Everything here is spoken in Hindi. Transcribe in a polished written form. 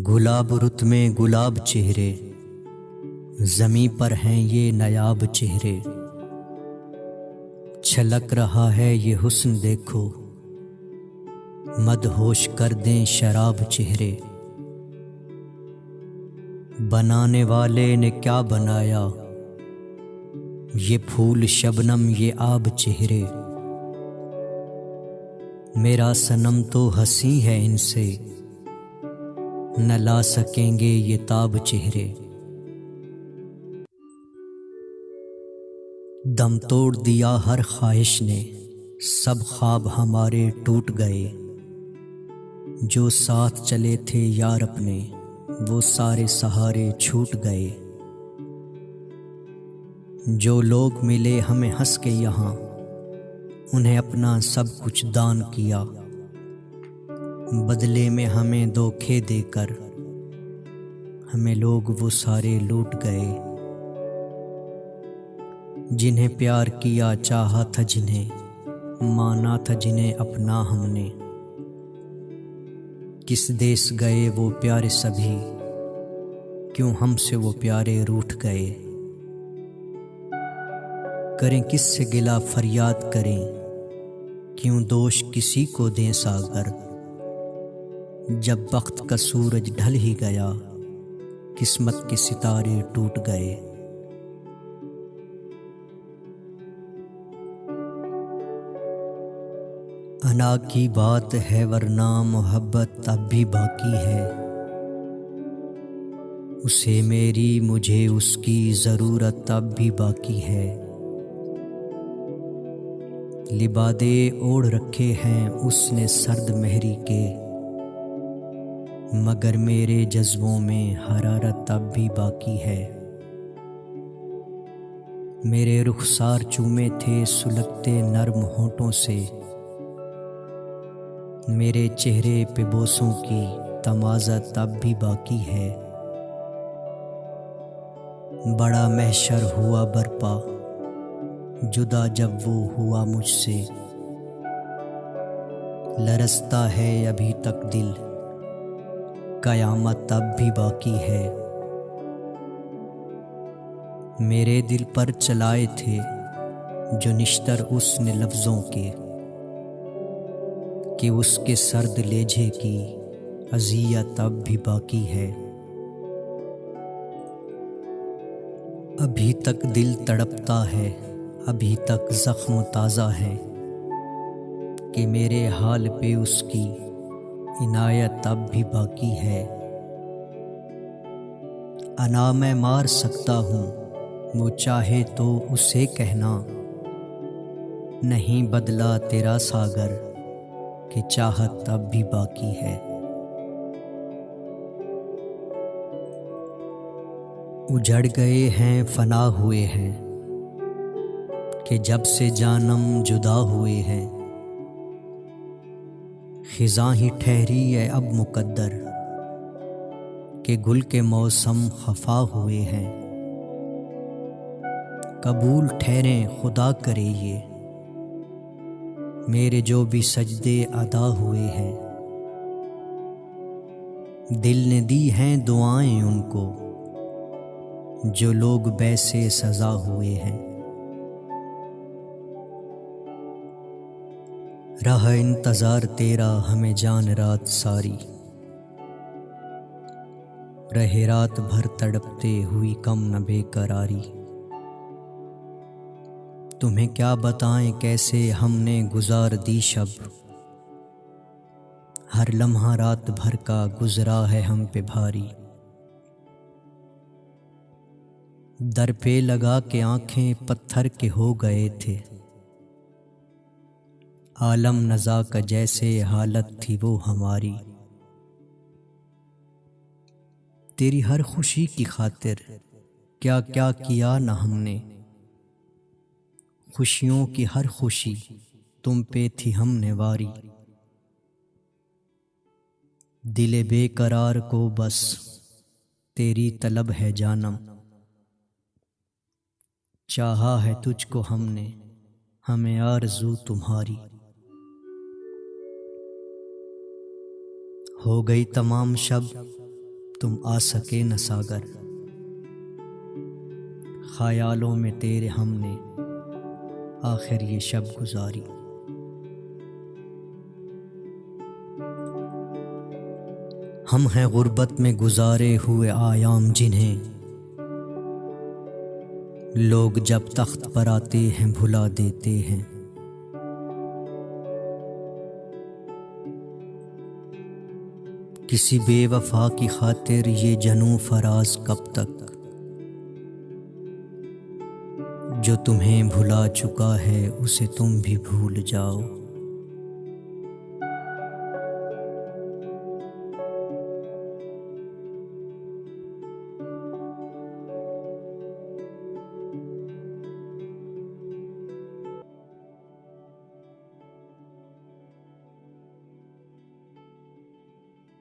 गुलाब रुत में गुलाब चेहरे, ज़मीं पर हैं ये नायाब चेहरे। छलक रहा है ये हुस्न देखो, मदहोश कर दें शराब चेहरे। बनाने वाले ने क्या बनाया, ये फूल शबनम ये आब चेहरे। मेरा सनम तो हंसी है इनसे, न ला सकेंगे ये ताब चेहरे। दम तोड़ दिया हर ख्वाहिश ने, सब ख्वाब हमारे टूट गए। जो साथ चले थे यार अपने, वो सारे सहारे छूट गए। जो लोग मिले हमें हंस के यहाँ, उन्हें अपना सब कुछ दान किया। बदले में हमें धोखे देकर, हमें लोग वो सारे लूट गए। जिन्हें प्यार किया चाहा था, जिन्हें माना था, जिन्हें अपना हमने। किस देश गए वो प्यारे सभी, क्यों हमसे वो प्यारे रूठ गए। करें किससे गिला फरियाद करें, क्यों दोष किसी को दें सागर। जब वक्त का सूरज ढल ही गया, किस्मत के सितारे टूट गए। अना की बात है वरना मोहब्बत अब भी बाकी है। उसे मेरी मुझे उसकी ज़रूरत अब भी बाकी है। लिबादे ओढ़ रखे हैं उसने सर्द मेहरी के, मगर मेरे जज्बों में हरारत अब भी बाकी है। मेरे रुखसार चूमे थे सुलगते नर्म होठों से, मेरे चेहरे पे बोसों की तमाज़त अब भी बाकी है। बड़ा महशर हुआ बरपा, जुदा जब वो हुआ मुझसे। लरसता है अभी तक दिल, कयामत अब भी बाकी है। मेरे दिल पर चलाए थे जो निश्तर उसने लफ्ज़ों के, कि उसके सर्द लेजे की अज़ियत अब भी बाकी है। अभी तक दिल तड़पता है, अभी तक ज़ख्म ताज़ा है, कि मेरे हाल पे उसकी इनायत अब भी बाकी है। अना मैं मार सकता हूँ, वो चाहे तो उसे कहना, नहीं बदला तेरा सागर, कि चाहत अब भी बाकी है। उजड़ गए हैं फना हुए हैं, कि जब से जानम जुदा हुए हैं। खिज़ां ही ठहरी है अब मुकद्दर, के गुल के मौसम खफा हुए हैं। कबूल ठहरें खुदा करे ये, मेरे जो भी सजदे अदा हुए हैं। दिल ने दी हैं दुआएं उनको, जो लोग वैसे सजा हुए हैं। रहा इंतज़ार तेरा हमें जान रात सारी, रहे रात भर तड़पते हुई कम न बेकरारी। तुम्हें क्या बताएं कैसे हमने गुजार दी शब, हर लम्हा रात भर का गुजरा है हम पे भारी। दर पे लगा के आंखें पत्थर के हो गए थे, आलम नज़ा का जैसे हालत थी वो हमारी। तेरी हर खुशी की खातिर क्या क्या किया ना हमने, खुशियों की हर खुशी तुम पे थी हमने वारी। दिले बेकरार को बस तेरी तलब है जानम, चाहा है तुझको हमने, हमें आरज़ू तुम्हारी। हो गई तमाम शब तुम आ सके न सागर, ख्यालों में तेरे हमने आखिर ये शब गुजारी। हम हैं गुर्बत में गुजारे हुए आयाम, जिन्हें लोग जब तख्त पर आते हैं भुला देते हैं। किसी बेवफा की खातिर ये जनू फराज कब तक, जो तुम्हें भुला चुका है उसे तुम भी भूल जाओ।